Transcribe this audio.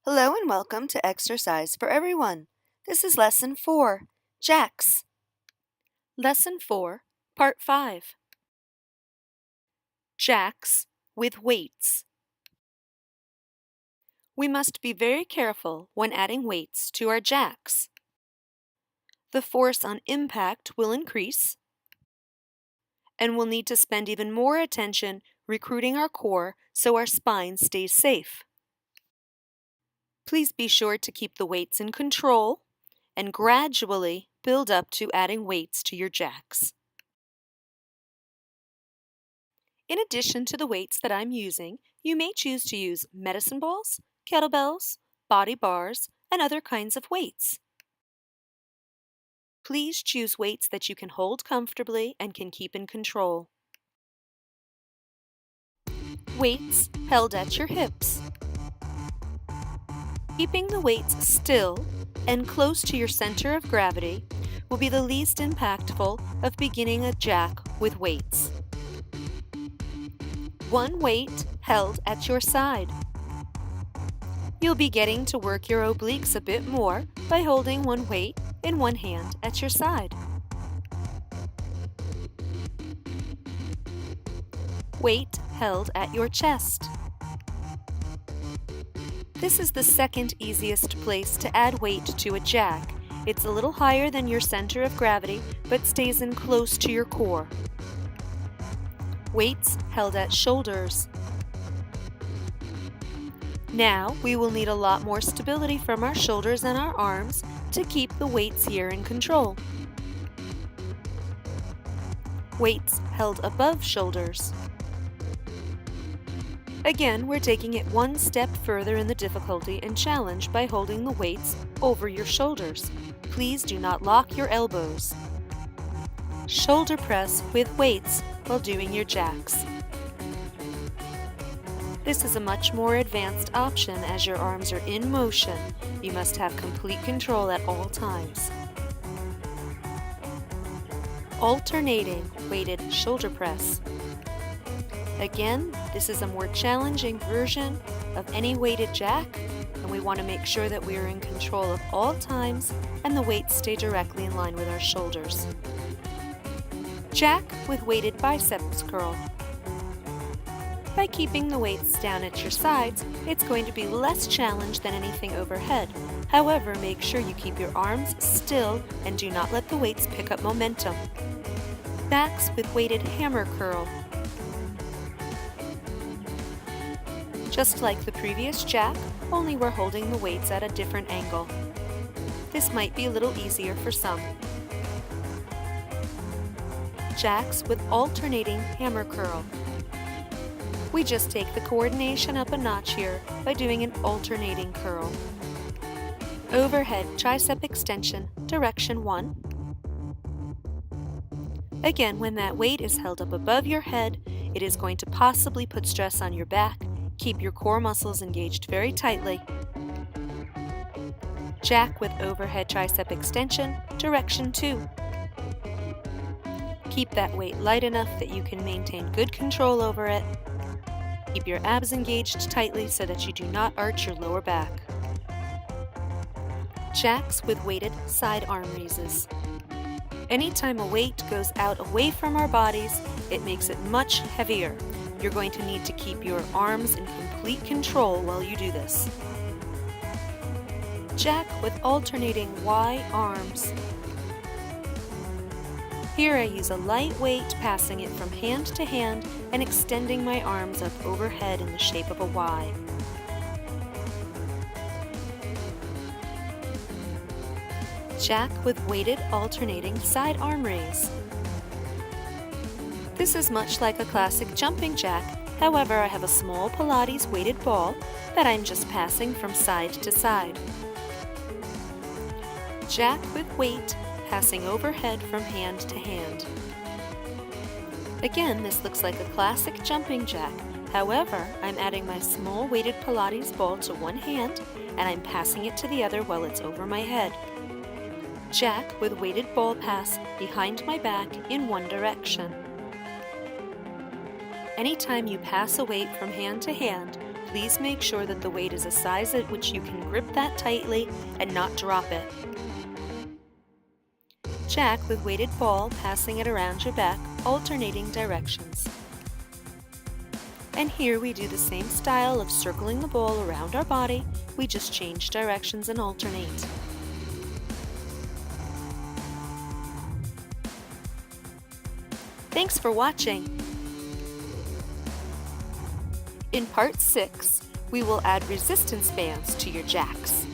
Hello and welcome to Exercise for Everyone. This is Lesson 4, Jacks. Lesson 4, Part 5. Jacks with weights. We must be very careful when adding weights to our jacks. The force on impact will increase, and we'll need to spend even more attention recruiting our core so our spine stays safe. Please be sure to keep the weights in control and gradually build up to adding weights to your jacks. In addition to the weights that I'm using, you may choose to use medicine balls, kettlebells, body bars, and other kinds of weights. Please choose weights that you can hold comfortably and can keep in control. Weights held at your hips. Keeping the weights still and close to your center of gravity will be the least impactful of beginning a jack with weights. One weight held at your side. You'll be getting to work your obliques a bit more by holding one weight in one hand at your side. Weight held at your chest. This is the second easiest place to add weight to a jack. It's a little higher than your center of gravity, but stays in close to your core. Weights held at shoulders. Now we will need a lot more stability from our shoulders and our arms to keep the weights here in control. Weights held above shoulders. Again, we're taking it one step further in the difficulty and challenge by holding the weights over your shoulders. Please do not lock your elbows. Shoulder press with weights while doing your jacks. This is a much more advanced option as your arms are in motion. You must have complete control at all times. Alternating weighted shoulder press. Again, this is a more challenging version of any weighted jack, and we want to make sure that we are in control of all times and the weights stay directly in line with our shoulders. Jack with weighted biceps curl. By keeping the weights down at your sides, it's going to be less challenge than anything overhead. However, make sure you keep your arms still and do not let the weights pick up momentum. Jacks with weighted hammer curl. Just like the previous jack, only we're holding the weights at a different angle. This might be a little easier for some. Jacks with alternating hammer curl. We just take the coordination up a notch here by doing an alternating curl. Overhead tricep extension, direction 1. Again, when that weight is held up above your head, it is going to possibly put stress on your back. Keep your core muscles engaged very tightly. Jack with overhead tricep extension, direction 2. Keep that weight light enough that you can maintain good control over it. Keep your abs engaged tightly so that you do not arch your lower back. Jacks with weighted side arm raises. Anytime a weight goes out away from our bodies, it makes it much heavier. You're going to need to keep your arms in complete control while you do this. Jack with alternating Y arms. Here I use a light weight, passing it from hand to hand and extending my arms up overhead in the shape of a Y. Jack with weighted alternating side arm raise. This is much like a classic jumping jack, however I have a small Pilates weighted ball that I'm just passing from side to side. Jack with weight, passing overhead from hand to hand. Again, this looks like a classic jumping jack, however I'm adding my small weighted Pilates ball to one hand and I'm passing it to the other while it's over my head. Jack with weighted ball pass behind my back in one direction. Anytime you pass a weight from hand to hand, Please make sure that the weight is a size at which you can grip that tightly and not drop it. Jack with weighted ball, passing it around your back, alternating directions. And here we do the same style of circling the ball around our body, we just change directions and alternate. Thanks for watching! In part 6, we will add resistance bands to your jacks.